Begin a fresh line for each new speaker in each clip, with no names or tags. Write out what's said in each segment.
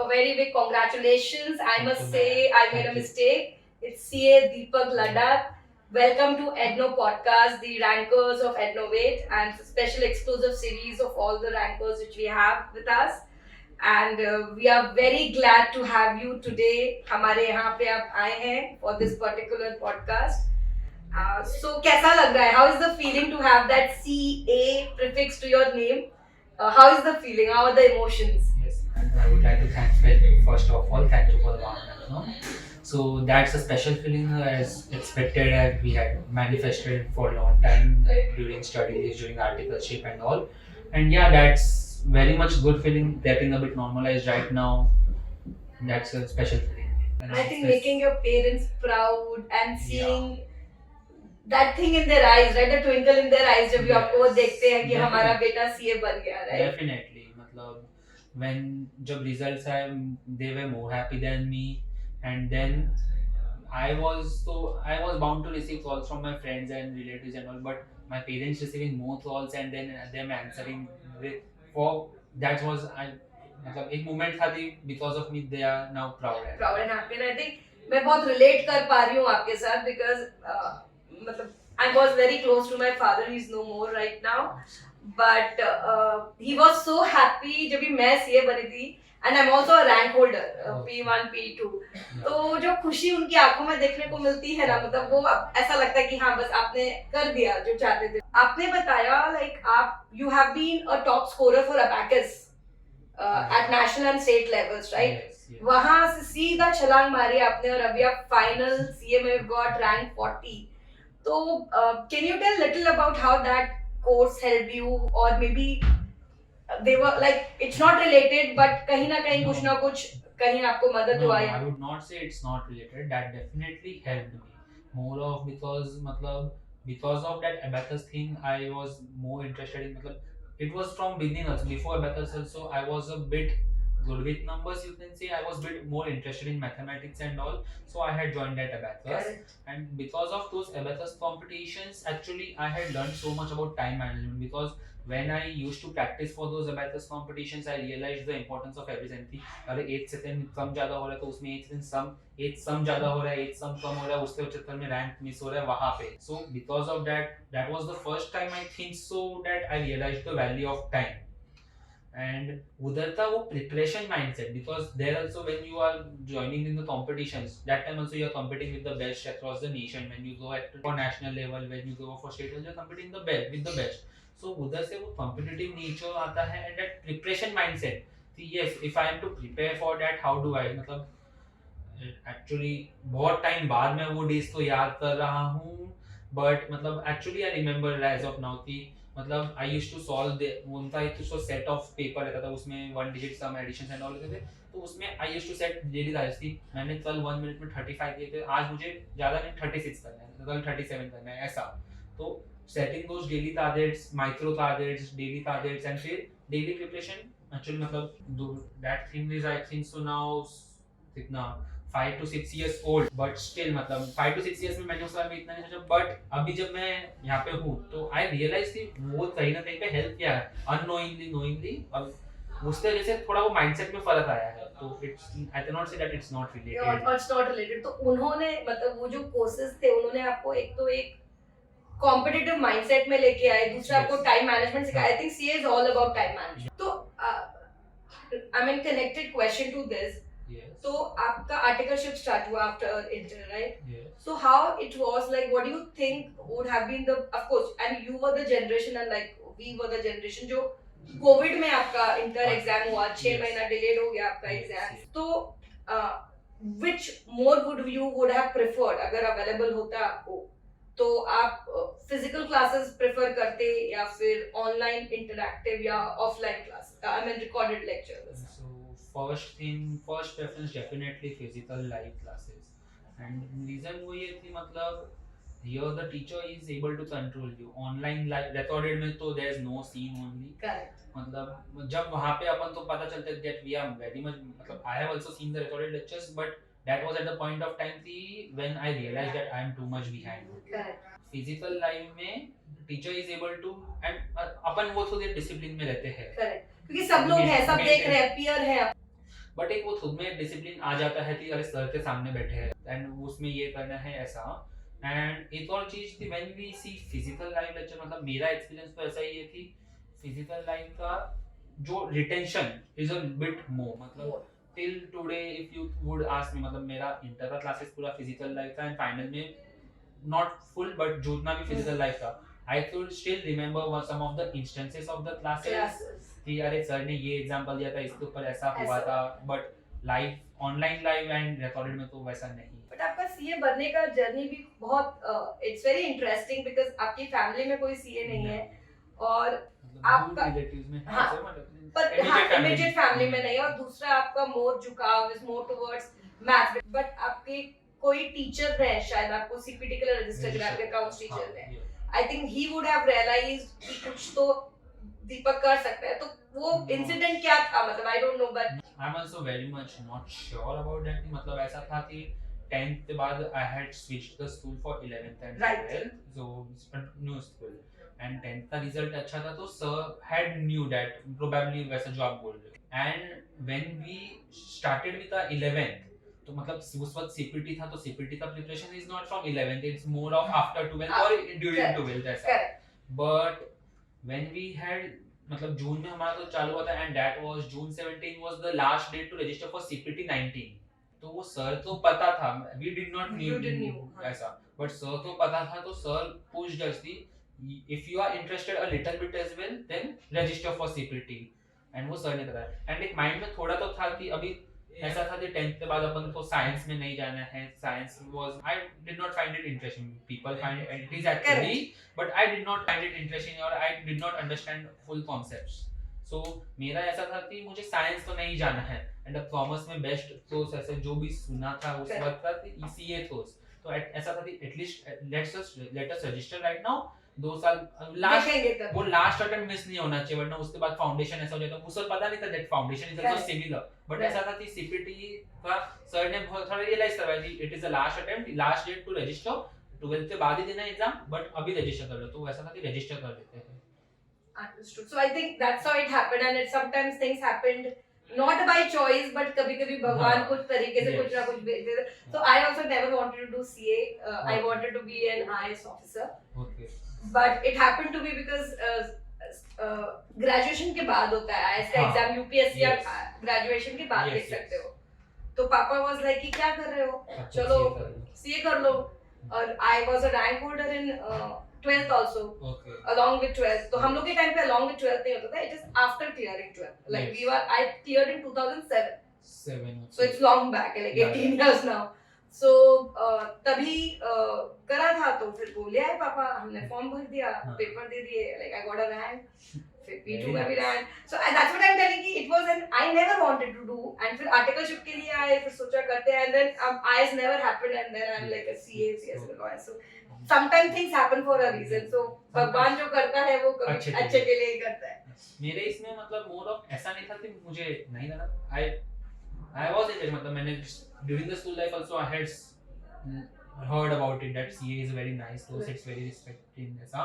a very big congratulations. I
Thank you,
must
ma'am.
say I made
Thank
a
you.
mistake. It's CA Deepak Ladakh. Welcome to Edno Podcast, the rankers of Ednovate, and special exclusive series of all the rankers which we have with us. And we are very glad to have you today. हमारे यहाँ पे आप आए हैं for this particular podcast. So कैसा लग रहा है? How is the feeling to have that CA prefix to your name? How is the feeling? How are the emotions?
Yes, and I would like to thank first of all, thank you for the warm welcome. So that's a special feeling as expected, and we had manifested for a long time during studies, during articleship and all. And yeah, that's very much good feeling, getting a bit normalized right now. That's a special feeling. And
I think making your parents proud and
yeah,
seeing that thing in their eyes, right? The twinkle in their eyes जब भी आपको वो देखते हैं कि हमारा बेटा CA बन गया, right?
definitely मतलब when जब results आए they were more happy than me, and then I was bound to receive calls from my friends and relatives and all, but my parents receiving more calls and then them answering with for that was I मतलब एक moment था कि because of me they are now proud and
happy. And I think मैं बहुत relate कर पा रही हूँ आपके साथ because मतलब I was very close to my father. He's no more right now, but he was so happy जब भी मैं सीए बनी थी. And I'm also a rank holder, P1, P2. तो जो खुशी उनकी आंखों में देखने को मिलती है ना, मतलब वो ऐसा लगता है कि हाँ बस आपने कर दिया जो चाहते थे. आपने बताया like आप you have been a top scorer for abacus at national and state levels, right?
yes.
वहां से सीधा छलांग मारी आपने और अभी आप फाइनल सीए में got rank 40. तो can you tell little about how that course helped you, or maybe they were like it's not related but कहीं ना कहीं कुछ ना कुछ कहीं आपको मदद
No,
हुआ
no,
या
I would not say it's not related. That definitely helped me. More of because मतलब because of that abacus thing, I was more interested in मतलब it was from beginning also. Before abacus also, I was a bit good with numbers. You can say I was a bit more interested in mathematics and all. So I had joined that abacus.
Correct.
And because of those abacus competitions, actually I had learned so much about time management because when I used to practice for those abacus competitions, I realized the importance of efficiency. अरे एक second कम ज्यादा हो रहा है तो उसमें एक सम ज्यादा हो रहा है, एक सम कम हो रहा है, उसके चक्कर में रैंक मिस हो रहा है वहां पे. So because of that was the first time I think so that I realise the value of time. And उधर था वो preparation mindset because there also when you are joining in the competitions that time also you are competing with the best across the nation. When you go at for national level, when you go for state level, you are competing the best with the best. So उधर से वो competitive nature आता है and that preparation mindset. Yes, if I am to prepare for that, how do I मतलब actually बहुत time बाद में वो डेज तो याद कर रहा हूँ. बट मतलब actually I remember as of now कि मतलब आई यूज्ड टू सॉल्व उनका एक तो सेट ऑफ पेपर रहता था उसमें one digit sum addition and all रहते थे. तो उसमें I used to set daily targets थी. मैंने कल 1 मिनट में 35 किए थे, आज मुझे ज़्यादा नहीं 36 करना है, कल 37 करना है ऐसा. तो setting those daily targets, micro targets, daily targets and फिर डेली प्रिपरेशन एक्चुअली मतलब that thing is I think so now कितना 5 to 6 years old, but still मतलब 5 to 6 years में मैंने उस बारे में इतना नहीं सोचा. बट अभी जब मैं यहाँ पे हूँ तो आई रियलाइज कि वो कहीं ना कहीं पे हेल्प किया है अननोइंगली नोइंगली. और उसके वजह से थोड़ा वो माइंडसेट में फर्क आया है. तो it's I can not say that it's not related.
और इट्स नॉट रिलेटेड. तो उन्होंने मतलब वो जो कोर्सेज थे उन्होंने आपको एक तो एक कॉम्पिटिटिव माइंडसेट में लेके आए, दूसरा आपको टाइम मैनेजमेंट सिखाया. I think CA is all about time management. तो I mean connected question to this. तो आपका आर्टिकलशिप स्टार्ट हुआ after inter, right? So how it was like, what do you think would have been the, of course, and you were the generation and like we were the generation जो Covid में आपका inter exam हुआ, 6 महीना delayed हो गया आपका exam. तो which mode would you would have preferred अगर अवेलेबल होता आपको? तो आप फिजिकल क्लासेस प्रेफर करते या फिर ऑनलाइन इंटरैक्टिव या offline class, I mean recorded lectures?
First preference definitely physical live classes. And reason वो ये थी मतलब here the teacher is able to control you. Online recorded में तो there is no scene only.
Correct.
मतलब जब वहाँ पे अपन तो पता चलता है that we are very much मतलब I have also seen the recorded lectures, but that was at the point of time थी when I realized that I am too much behind.
Correct.
Physical live में teacher is able to and अपन वो थोड़े discipline में रहते हैं.
Correct, क्योंकि सब लोग हैं, सब देख रहे हैं, पीयर है.
बट एक वो खुद में डिसिप्लिन आ जाता है कि अरे सर के सामने बैठे हैं एंड उसमें ये करना है ऐसा। एंड एक और चीज थी when we see physical live lecture, मतलब मेरा एक्सपीरियंस तो ऐसा ही है कि फिजिकल लाइव का जो retention is a bit more, मतलब till today if you would ask me, मतलब मेरा इंटर का क्लासेस पूरा फिजिकल लाइफ था एंड फाइनल में नॉट फुल बट जितना भी फिजिकल लाइफ था, I could still remember some of the instances of the classes कि अरे सर ने ये एग्जांपल दिया था, इसके ऊपर ऐसा हुआ था, but live online live and recorded में तो वैसा नहीं।
बट आपका सीए बनने का जर्नी भी बहुत इट्स वेरी इंटरेस्टिंग बिकॉज आपकी फैमिली में कोई सीए नहीं है और आपका
रिलेटिव्स में है
हाँ,
सर, मतलब
पर इमीडिएट फैमिली में नहीं, और दूसरा आपका मोर झुकाव is more towards maths, but आपके कोई टीचर ने शायद आपको सीपीटी के लिए रजिस्टर करा, आपके अकाउंट्स टीचर ने, I think he would have realised कि कुछ तो दीपक कर सकता है, तो वो इंसिडेंट क्या था, मतलब I don't know but
I am also very much not sure about that. मतलब ऐसा था कि 10th के बाद I had switched the school for 11th and 12th, so new school, and 10th का रिजल्ट अच्छा था तो sir had knew that probably वैसा जो आप बोल रहे हो। And when we started with the 11th, तो मतलब उस वक्त सीपीटी था, तो सीपीटी का preparation is not from 11th, it's more of after 12th और ड्यूरिंग 12th ऐसा। बट व्हेन वी हैड, मतलब जून में हमारा तो चालू हुआ था and that was June 17 was the last date to register for CPT 19, तो वो सर तो पता था, वी डिड नॉट न्यू ऐसा, बट सर तो पता था, तो सर पुश्ड अस थी if you are interested a little bit as well then register for CPT, and वो सर ने बताया। एंड एक माइंड में थोड़ा तो था कि अभी ऐसा था कि 10th के बाद अपन को साइंस में नहीं जाना है, science was I did not find it interesting, people find it is actually, but I did not find it interesting और I did not understand full concepts. So मेरा ऐसा था कि मुझे साइंस तो नहीं जाना है, एंड अब कॉमर्स में बेस्ट कोर्स ऐसे जो भी सुना था उस वक्त था कि ईसीए कोर्स, तो ऐसा था कि at least let us register right now, 2 साल लास्ट, वो लास्ट अटेम्प्ट मिस नहीं होना चाहिए, वरना उसके बाद फाउंडेशन ऐसा हो जाता है। मुझे पता नहीं था that foundation is also similar, but ऐसा था कि सीपीटी का सर ने बहुत थोड़ा रियलाइज करवाया कि it is the last attempt, last date to register, 12th के बाद ही देना एग्जाम, बट अभी रजिस्टर कर लो, तो वैसा था कि रजिस्टर कर लेते हैं।
Understood. So I think that's how it happened, and it sometimes things happened not by choice, but कभी-कभी भगवान कुछ तरीके से कुछ ना कुछ भेज देते। So I also never wanted to do CA. I wanted to be an IAS officer.
Okay.
But it happened to be because graduation के बाद होता है IAS का एग्जाम, यूपीएससी या ग्रेजुएशन के बाद लिख सकते हो। तो पापा वाज लाइक कि क्या कर रहे हो, चलो सीए कर लो, और I was a rank holder in 12th also, along with 12th, तो हम लोग के टाइम पे along with 12th नहीं होता था, it is after clearing 12th, like I cleared in 2007, so it's long back, like 18 years now, so तभी करा था, तो फिर बोले आए पापा, हमने फॉर्म भर दिया, पेपर दे दिए, like I got a rank, फिर P2 में भी rank, so that's what I'm telling you, it was an I never wanted to do, and फिर आर्टिकलशिप के लिए आए, फिर सोचा करते हैं, and then IAS never happened, and then I'm like a CA, CS lawyer, so sometimes things happen for a reason, so भगवान जो करता है वो कभी अच्छे के लिए ही करता है।
मेरे इसमें मतलब मोर ऑफ ऐसा नहीं था कि मुझे नहीं लगा, I was in it, मतलब मैंने during the school life also I had heard about it that CA is a very nice course, it's very respected ऐसा,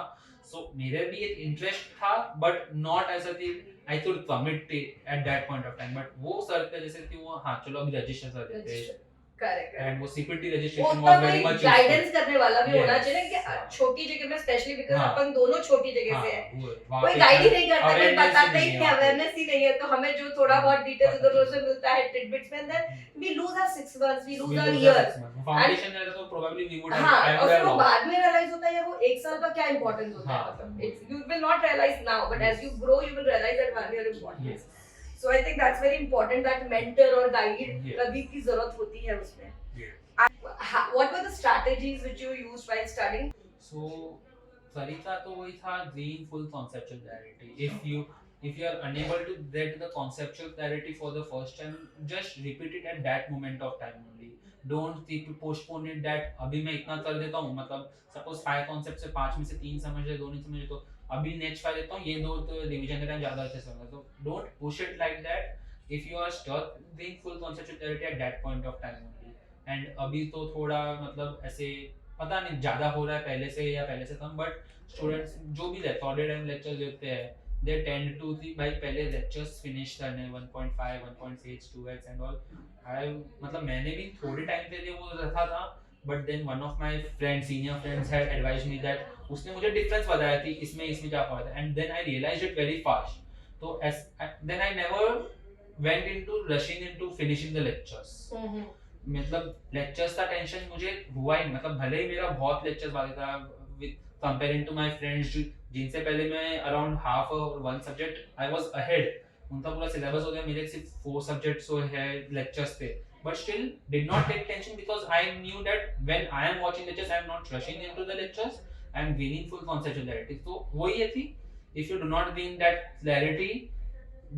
so मेरे भी एक इंटरेस्ट था, but not as a thing I could commit at that point of time, but वो sir के जैसे कि वो हाँ चलो अभी रजिस्टर कर देते हैं,
करेक्ट,
एंड वो CPT registration was very much
guidance करने वाला भी होना चाहिए कि छोटी जगह में, स्पेशली बिकॉज़ अपन दोनों छोटी जगह से हैं, कोई गाइड ही नहीं करता, कोई बताता ही नहीं, अवेयरनेस ही नहीं है, तो हमें जो थोड़ा बहुत डिटेल्स इधर उधर से मिलता है टिडबिट्स में, then we lose our 6 months, we lose our year,
foundation रहता तो प्रोबेबली वी वुड
हैव, और फिर बाद में रियलाइज होता है वो 1 साल का क्या इंपॉर्टेंस होता है, मतलब you will not realise now, but as you grow you will realise that one year importance, so I think that's very important, that mentor और गाइड कभी की जरूरत होती है उसमें। What were the strategies which you used while studying?
So, तरीका तो वही था, gain full conceptual clarity. If you are unable to get the conceptual clarity for the first time, just repeat it at that moment of time only. Don't keep postpone it that अभी मैं इतना कर देता हूँ, मतलब suppose 5 concepts से 5 में से 3 समझ ले, 2 नहीं समझ ले, तो अभी next 5 देता हूँ, ये 2 तो रिवीजन के टाइम ज़्यादा अच्छे से होगा, तो don't push it like that. If you are stuck, gain full conceptual clarity at that point of time only. And अभी तो थोड़ा मतलब ऐसे पता नहीं ज़्यादा हो रहा है पहले से या पहले से कम, बट स्टूडेंट्स जो भी रिकॉर्डेड एंड लेक्चर देते हैं they tend to the भाई पहले lectures finish करने 1.5 1.6 2x and all I मतलब मैंने भी थोड़े टाइम के लिए वो रखा था but then one of my friends senior friends had advised me that उसने मुझे difference बताया थी इसमें इसमें क्या फ़र्क है and then I realized it very fast तो as then I never went into rushing into finishing the lectures मतलब लेक्चर्स का टेंशन मुझे हुआ ही मतलब भले ही मेरा बहुत लेक्चर्स बाकी था with comparing to my friends जिनसे पहले मैं अराउंड हाफ और one subject I was ahead उनका पूरा सिलेबस हो गया मेरे सिर्फ 4 सब्जेक्ट्स है लेक्चर्स थे but still did not take tension because I knew that when I am watching lectures I am not rushing into the lectures I am gaining full conceptual clarity तो वही है थी if you do not gain that clarity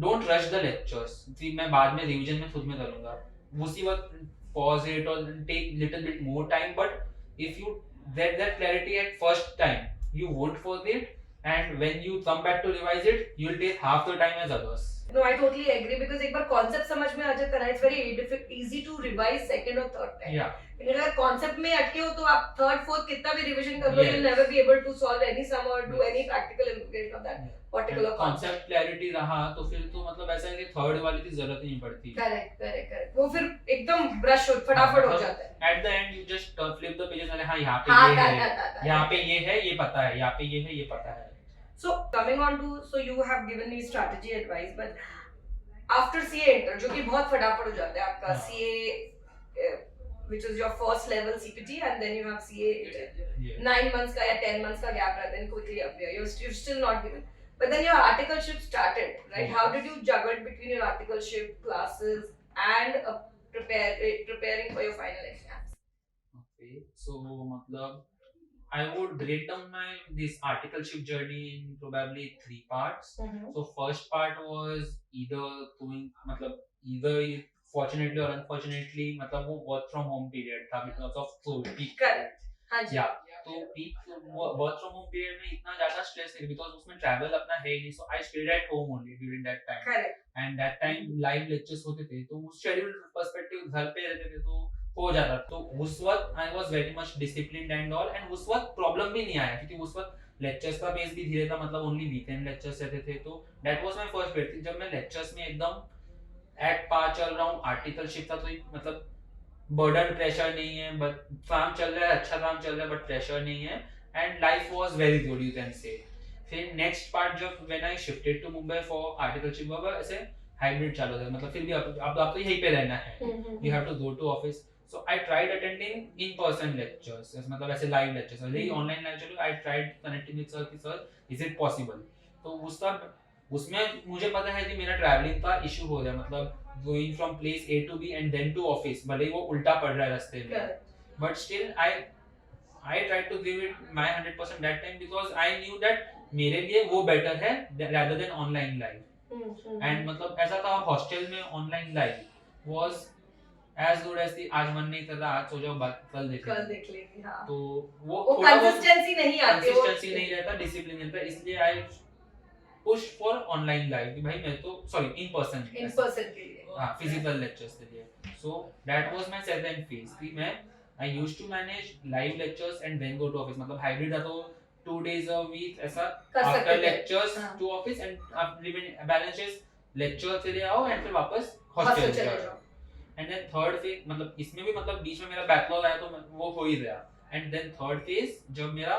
don't rush the lectures फिर मैं बाद में revision में खुद में करूंगा उसी वक्त pause it or take little bit more time but if you get that clarity at first time you won't forget and when you come back to revise it you'll take half the time as others
No, I totally agree because एक बार concept समझ में आ जाता है ना, it's very easy to revise second or third time.
yeah
लेकिन अगर concept में अटके हो तो आप third fourth कितना भी revision कर लो,
Yes.
you'll never be able to solve any sum or do any practical implication of that particular concept.
concept clarity रहा तो फिर तो मतलब ऐसा है कि थर्ड वाली की जरूरत ही नहीं पड़ती
Correct. वो फिर एकदम brush हो फटाफट हो जाता है.
at the end you just flip the pages and हाँ यहाँ पे ये है यहाँ पे ये है ये पता है यहाँ पे ये है ये पता है
So coming on to, so you have given me strategy advice, but after CA enter, जो कि बहुत फटाफट हो जाता है आपका
हाँ.
CA, which is your first level CPT, and then you have CA
yeah.
9 months का या 10 months का gap रहता है, then quickly appear. You're still not given. But then your articleship started, right?
Yeah.
How did you juggle between your articleship classes and preparing for your final exams?
Okay, so मतलब I would break down my this articleship journey in probably 3 parts. So first part was either doing मतलब either fortunately or unfortunately मतलब वो work from home period था because of COVID.
Correct. हाँ जी.
Yeah. तो peak work from home period में इतना ज़्यादा stress नहीं because उसमें travel अपना है ही नहीं so I stayed at home only during that time.
Correct.
And that time live lectures होते थे तो उस schedule perspective घर पे रहते थे तो हो जाता तो उस वक्त I was very much disciplined and all and उस वक्त प्रॉब्लम भी नहीं आया क्योंकि उस वक्त लेक्चर्स का बेस भी धीरे था मतलब ओनली वीकेंड लेक्चर्स रहते थे तो that was my first paid जब मैं लेक्चर्स में एकदम एट पार चल रहा हूँ आर्टिकलशिप था तो मतलब बर्डन प्रेशर नहीं है बट काम चल रहा है अच्छा काम चल रहा है बट प्रेशर नहीं है and life was very good you can say फिर नेक्स्ट पार्ट जब when I shifted to Mumbai for articleship ऐसे हाइब्रिड चालू था मतलब फिर भी अब तो यहीं पे रहना है you have to go to office So I tried attending in-person lectures, मतलब ऐसे live lectures. यही online lecture I tried connecting with sir कि sir is it possible? तो उसमें मुझे पता है कि मेरा traveling का issue हो रहा है मतलब going from place A to B and then to office भले ही वो उल्टा पड़ रहा है रास्ते में. But still I tried to give it my 100% that time because I knew that मेरे लिए वो better है rather than online live. And मतलब ऐसा था hostel में online live was as good as the आज मन नहीं कर रहा आज सो जाओ कल देख लेंगे हाँ. तो वो
कंसिस्टेंसी नहीं आती
कंसिस्टेंसी नहीं रहता डिसिप्लिन नहीं रहता इसलिए I push for online live कि भाई मैं तो सॉरी इन पर्सन
के लिए
हाँ फिजिकल लेक्चर्स के लिए so that was my second phase कि मैं I used to manage live lectures and then go to office मतलब हाइब्रिड था तो 2 days a week ऐसा after lectures to office and balances lecture चले आओ एंड फिर वापस हॉस्टल चले जाओ एंड देन थर्ड फेज मतलब इसमें भी मतलब बीच में मेरा बैकलॉग आया तो वो हो ही गया एंड देन थर्ड फेज जब मेरा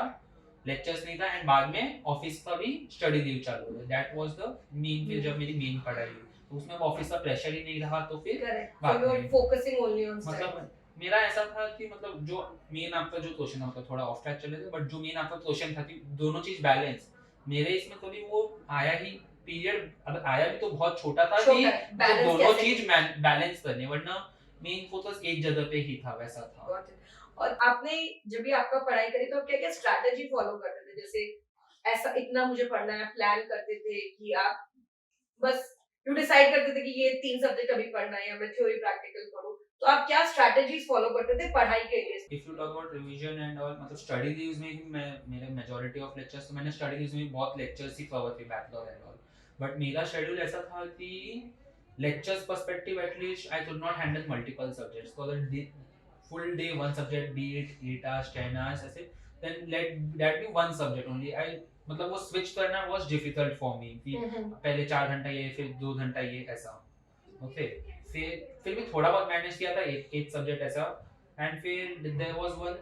लेक्चर्स नहीं था एंड बाद में ऑफिस का भी स्टडी लीव चालू हो गया that was the main phase जब मेरी मेन पढ़ाई हुई तो उसमें ऑफिस का प्रेशर ही नहीं रहा तो फिर
फोकसिंग ओनली ऑन
मतलब मेरा ऐसा था कि मतलब जो मेन आपका जो क्वेश्चन था मतलब थोड़ा ऑफ ट्रैक चले थे बट जो मेन आपका क्वेश्चन था कि दोनों चीज बैलेंस मेरे इसमें कभी वो आया ही पीरियड अब आया भी तो बहुत छोटा था कि दोनों चीज बैलेंस करने वरना मेन फोकस एक जगह पे ही था वैसा था
और आपने जब भी आपका पढ़ाई करी तो क्या क्या स्ट्रैटेजी फॉलो करते थे जैसे ऐसा इतना मुझे पढ़ना है प्लान करते थे कि आप बस यू डिसाइड करते थे कि ये 3 सब्जेक्ट अभी पढ़ना है या मैं थ्योरी प्रैक्टिकल करूं तो आप क्या स्ट्रैटेजीज फॉलो करते थे पढ़ाई के लिए
if you talk about revision and all मतलब स्टडी लीव्स में भी मैं मेरे मेजॉरिटी ऑफ लेक्चर्स तो मैंने स्टडी लीव्स में बहुत लेक्चर्स ही कवर किए बैकलॉग एंड ऑल बट मेरा शेड्यूल ऐसा था कि lectures perspective at least I could not handle multiple subjects तो अगर full day one subject B it 8 hours 10 hours ऐसे then let that be one subject only. I मतलब वो switch करना was difficult for me कि पहले 4 घंटा ये फिर 2 घंटा ये ऐसा. ओके, फिर भी थोड़ा बहुत मैनेज किया था एक सब्जेक्ट ऐसा. एंड फिर there was one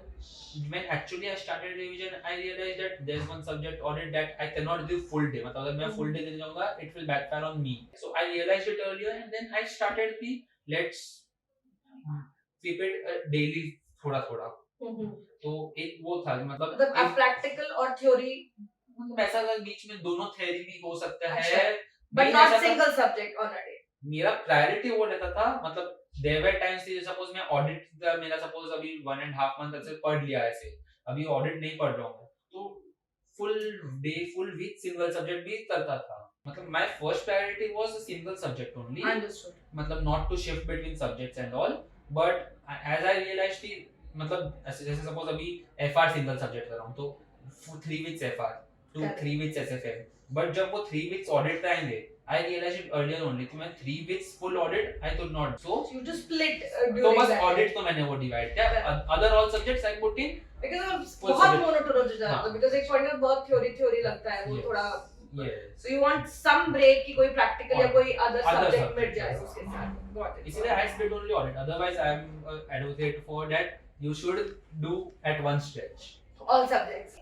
when actually I started revision I realise that there is one subject audit that I can not do full day. मतलब अगर मैं फुल डे देने जाऊंगा it will backfire on me. So I realised it earlier and then I started कि let's keep it daily थोड़ा थोड़ा. तो एक वो था कि मतलब
अब प्रैक्टिकल और थ्योरी
मतलब ऐसा अगर बीच में दोनों थ्योरी भी हो सकता है
अच्छा, but not single subject on a day.
मेरा प्रायोरिटी वो रहता था. मतलब देयर वर टाइम्स थी सपोज मैं ऑडिट का मेरा सपोज अभी 1.5 मंथ तक से पढ़ लिया ऐसे, अभी ऑडिट नहीं पढ़ रहा हूँ तो full day full week single subject भी करता था. मतलब my first priority was a single subject only.
Understood.
मतलब not to shift between subjects and all. But as I realise कि मतलब जैसे सपोज अभी एफआर सिंगल सब्जेक्ट कर रहा हूँ तो 3 weeks FR to 3 weeks SFM. But जब वो 3 वीक्स ऑडिट पे आएंगे I realized it earlier only कि मैं 3 weeks full audit I could not. So
you just split
तो
during
बस
that.
audit तो मैंने वो divide किया. Other all subjects I put in
because
full
बहुत
subject.
मोनोटोनस हो जाता है.
हाँ.
because एक पॉइंट में बहुत थ्योरी लगता है वो
Yes.
थोड़ा.
Yes.
so you want some break कि कोई practical या
Or
कोई other
other
subject मिल
subject,
जाए
yes.
उसके साथ. got it.
इसीलिए I split only audit. Otherwise I am advocate for that you should do at one stretch.
all subjects.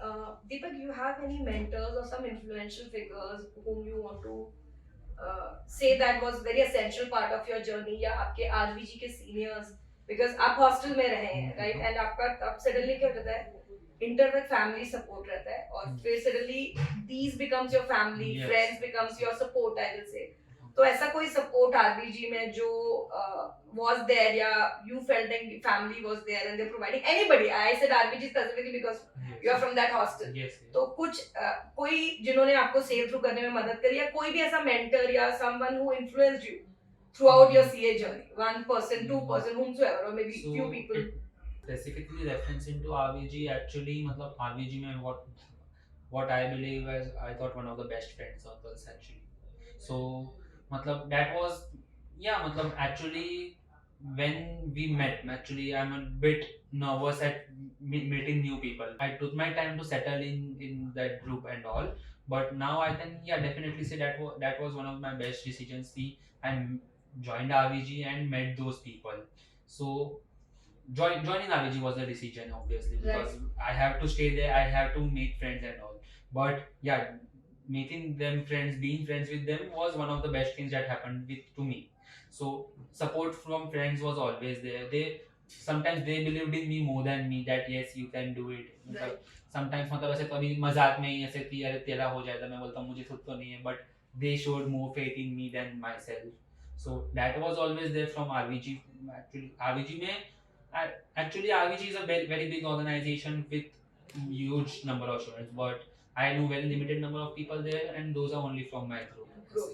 Deepak, you have any mentors or some influential figures whom you want to say that was very essential part of your journey या आपके RVG के seniors because आप hostel में रहे हैं right and आपका तब suddenly क्या होता है इंटर में फैमिली सपोर्ट रहता है और फिर suddenly these becomes your family, friends becomes your support I will say. तो ऐसा कोई सपोर्ट आरबीजी में जो was there या you felt like family was there and they're providing anybody. I said RBG specifically because you are from that hostel. तो कुछ कोई जिन्होंने आपको सेल थ्रू करने में मदद करी या कोई भी ऐसा मेंटर या someone who influenced you throughout your CA journey, one person, two person, whomsoever, or maybe few people.
Specifically reference into RVG actually मतलब RVG में what I believe as I thought one of the best friend circles actually. So मतलब that was मतलब actually when we met actually I'm a bit nervous at meeting new people. I took my time to settle in that group and all, but now I can definitely say that was one of my best decisions. I joined RVG and met those people. So joining RVG was a decision obviously because I have to stay there, I have to make friends and all. But meeting them friends, being friends with them was one of the best things that happened to me. So support from friends was always there. Sometimes they believed in me more than me that yes you can do it. Sometimes मतलब ऐसे कभी मजाक में ही ऐसे कि अरे तेरा हो जाएगा, मैं बोलता हूँ मुझे खुद तो नहीं है, but they showed more faith in me than myself. So that was always there from RVG. Actually RVG में RVG is a very big organization with huge number of students, but I know very limited number of people there, and those are only from my group.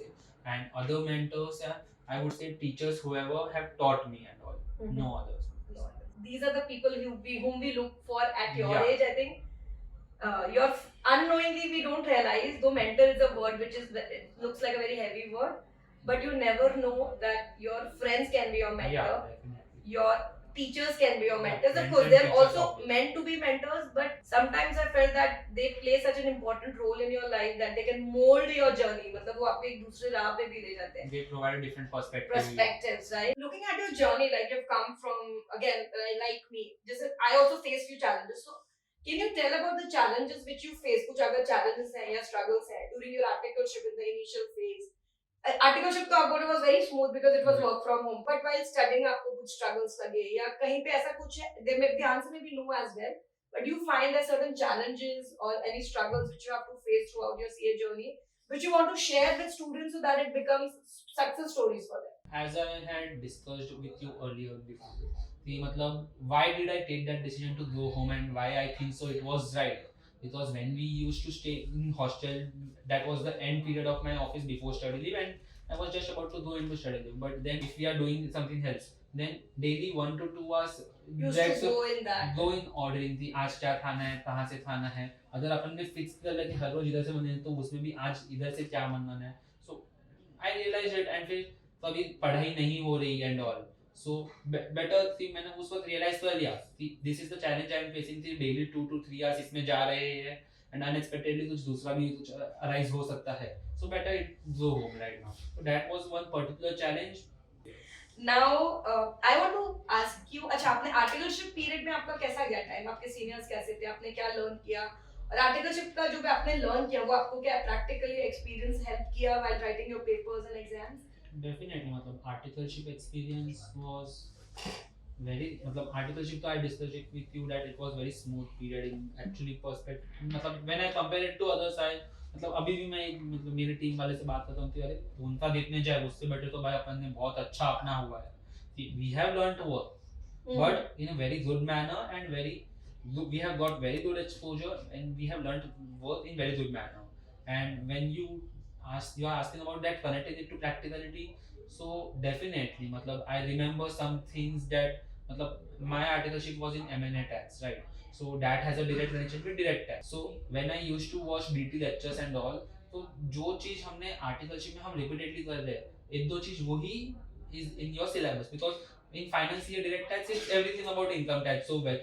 And other mentors, I would say teachers, whoever have taught me and all. No others.
These are the people whom we look for at your age. I think your unknowingly we don't realize, though mentor is a word which is it looks like a very heavy word, but you never know that your friends can be your mentor.
Yeah, definitely.
Your teachers can be your mentors. Of course, they're also meant to be mentors, but sometimes I felt that they play such an important role in your life that they can mold your journey. मतलब वो आपको एक दूसरे राह पे भी ले जाते हैं.
They provide different perspectives,
right? Looking at your journey, like you've come from, again, like me, I also faced few challenges. So, can you tell about the challenges which you faced? कुछ अगर challenges हैं या struggles हैं during your articleship in the initial phase? Articleship तो आपको was very smooth because it was work from home. But while studying आपको कुछ struggles लगे या कहीं पे ऐसा कुछ है, there may the answer may be no as well. But you find there certain challenges or any struggles which you have to face throughout your CA journey, which you want to share with students so that it becomes success stories for them.
As I had discussed with you earlier before, मतलब why did I take that decision to go home and why I think so it was right. Because when we used to stay in hostel, that was the end period of my office before study leave, and I was just about to go into study leave. But then if we are doing something else, then daily 1 to 2 hours
used to go in that.
Go in ordering थी, आज क्या खाना है, कहाँ से खाना है. अगर अपन ने फिक्स कर लिया कि हर रोज इधर से बने तो उसमें भी आज इधर से क्या बनना है. So I realized it and फिर कभी पढ़ाई नहीं हो रही and all. So better थी, मैंने उस वक्त realize कर लिया कि this is the challenge I am facing थी, daily 2 to 3 hours इसमें जा रहे हैं and unexpectedly कुछ दूसरा भी कुछ arise हो सकता है, so better it go home right now. So that was one particular challenge.
Now I want to ask you, अच्छा आपने आर्टिकलशिप पीरियड में आपका कैसा गया टाइम, आपके सीनियर्स कैसे थे, आपने क्या लर्न किया, और आर्टिकलशिप का जो भी आपने लर्न किया वो आपको क्या प्रैक्टिकली एक्सपीरियंस हेल्प किया while writing your papers and exams?
Definitely, मतलब articleship experience was very, मतलब articleship तो I discussed it with you that it was very smooth period in actually perspective, मतलब when I compare it to other side, मतलब अभी भी मैं मतलब मेरी टीम वाले से बात करता हूँ कि अरे उनका देखने जाए उससे बेटर तो भाई अपन ने बहुत अच्छा अपना हुआ है, we have learned to work but in a very good manner and we have got very good exposure and we have learned to work in very good manner. And when you are asking about that, connecting it to practicality, so definitely मतलब I remember some things that मतलब my articleship was in M&A tax, right? So that has a direct connection with direct tax. So when I used to watch DT lectures and all, तो जो चीज हमने articleship में हम repeatedly कर रहे हैं एक दो चीज वही is in your syllabus, because in financial direct tax it's everything about income tax. So well,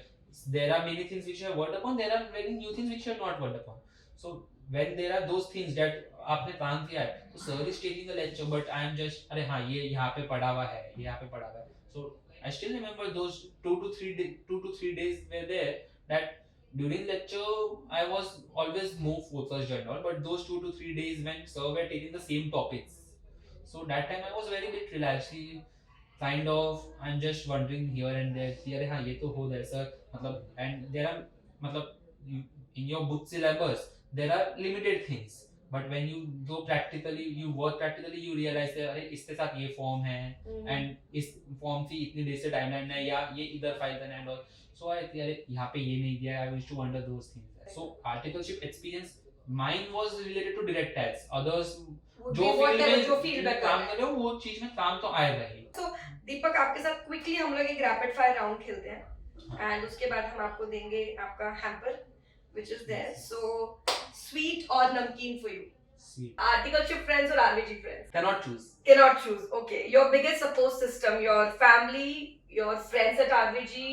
there are many things which you have worked upon, there are many new things which you have not worked upon. So when there are those things that आपने काम किया है, तो sir is taking a lecture but I am just अरे हाँ ये यहाँ पे पढ़ा हुआ है, ये यहाँ पे पढ़ा हुआ है. So I still remember those 2 to 3 days were there that during lecture I was always more focused and all, but those 2 to 3 days when sir were taking the same topics, so that time I was very bit relaxed. Kind of I'm just wondering here and there कि अरे हाँ ये तो हो रहा है sir, मतलब and there are मतलब in your book syllabus there are limited things, but when you go practically, you work practically, you realize that अरे इसके साथ ये फॉर्म है and इस फॉर्म की इतनी देर से टाइमलाइन है या ये इधर फाइल करना है और so I think अरे यहाँ पे ये नहीं दिया, I used to wonder those things. So articleship experience mine was related to direct tax, others जो फील्ड में काम कर रहे हो वो चीज में काम तो आएगा ही.
तो दीपक आपके साथ क्विकली हम लोग एक रैपिड फायर राउंड खेलते हैं एंड उसके बाद हम आपको देंगे आपका hamper which is there. So sweet और नमकीन for you?
Sweet.
Articleship friends और RVG friends?
Cannot choose.
Okay, your biggest support system, your family, your friends at RVG,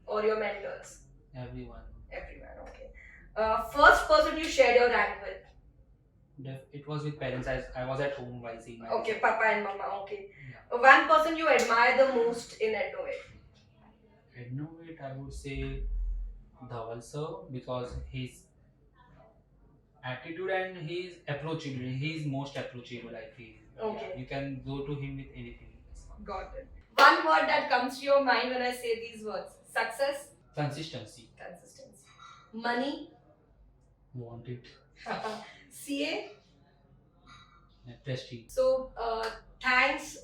or your mentors?
Everyone.
Everyone, okay. First person you shared your rank with?
It was with parents as I was at home while seeing my
Okay,
result.
papa and mama, okay.
Yeah.
One person you admire the most in Ednovate?
Ednovate, I would say Dhawal sir, because his attitude and his approachable, he is most approachable, I feel.
Okay.
Yeah, you can go to him with anything.
Got it. One word that comes to your mind when I say these words: success,
Consistency.
consistency, money,
Want it.
CA.
Prestige.
So, thanks,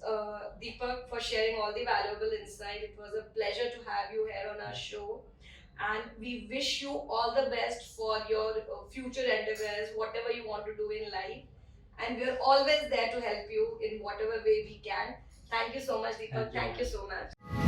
Deepak, for sharing all the valuable insight. It was a pleasure to have you here on our show. And we wish you all the best for your future endeavors, whatever you want to do in life. And we are always there to help you in whatever way we can. Thank you so much, Deepak. Thank you so much.